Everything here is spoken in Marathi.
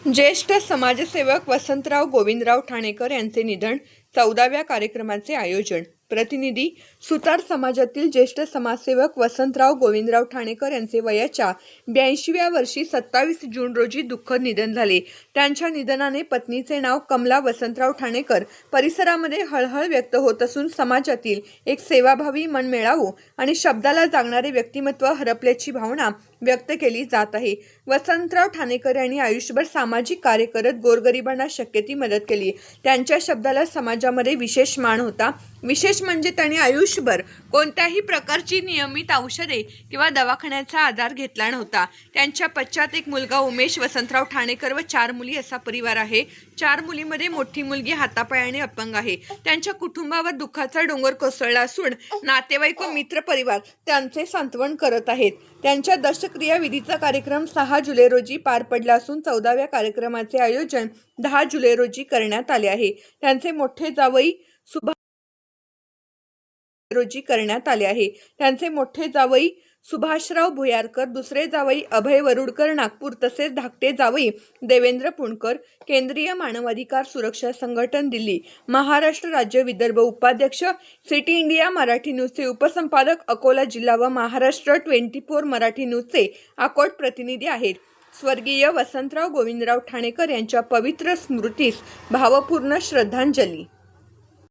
ज्येष्ठ समाजसेवक वसंतराव गोविंदराव ठाणेकर यांचे निधन 14व्या कार्यक्रमाचे आयोजन। प्रतिनिधी सुतार समाजातील ज्येष्ठ समाजसेवक वसंतराव गोविंदराव ठाणेकर यांचे वयाच्या 82व्या वर्षी 27 जून रोजी दुःखद निधन झाले। त्यांच्या निधनाने पत्नीचे नाव कमला वसंतराव ठाणेकर परिसरामध्ये हळहळ व्यक्त होत असून समाजातील एक सेवाभावी मन मिळावू आणि शब्दाला जागणारे व्यक्तिमत्व हरपल्याची भावना व्यक्त केली जात आहे। वसंतराव ठाणेकर यांनी आयुष्यभर सामाजिक कार्य करत गोरगरिबांना शक्य ती मदत केली। त्यांच्या शब्दाला समाजामध्ये विशेष मान होता। विशेष म्हणजे त्यांनी आयुष्यभर कोणत्याही प्रकारची नियमित औषधे किंवा दवाखान्याचा आधार घेतला नव्हता। त्यांच्या पश्चात एक मुलगा उमेश वसंतराव ठाणेकर व 4 मुली असा परिवार आहे। 4 मुलीमध्ये मोठी मुलगी हातापायाने अपंग आहे। त्यांच्या कुटुंबावर दुःखाचा डोंगर कोसळला असून नातेवाईक व मित्र परिवार त्यांचे सांत्वन करत आहेत। त्यांच्या दशक्रिया विधीचा कार्यक्रम 6 जुलै रोजी पार पडला असून 14व्या कार्यक्रमाचे आयोजन 10 जुलै रोजी करण्यात आले आहे। त्यांचे मोठे जावई सुभाषराव भुयारकर, दुसरे जावई अभय वरुडकर नागपूर, तसेच धाकटे जावई देवेंद्र पुणकर, केंद्रीय मानवाधिकार सुरक्षा संघटन दिल्ली, महाराष्ट्र राज्य विदर्भ उपाध्यक्ष, सिटी इंडिया मराठी न्यूजचे उपसंपादक अकोला जिल्हा व महाराष्ट्र 24 मराठी न्यूजचे अकोट प्रतिनिधी आहेत। स्वर्गीय वसंतराव गोविंदराव ठाणेकर यांच्या पवित्र स्मृतीस भावपूर्ण श्रद्धांजली।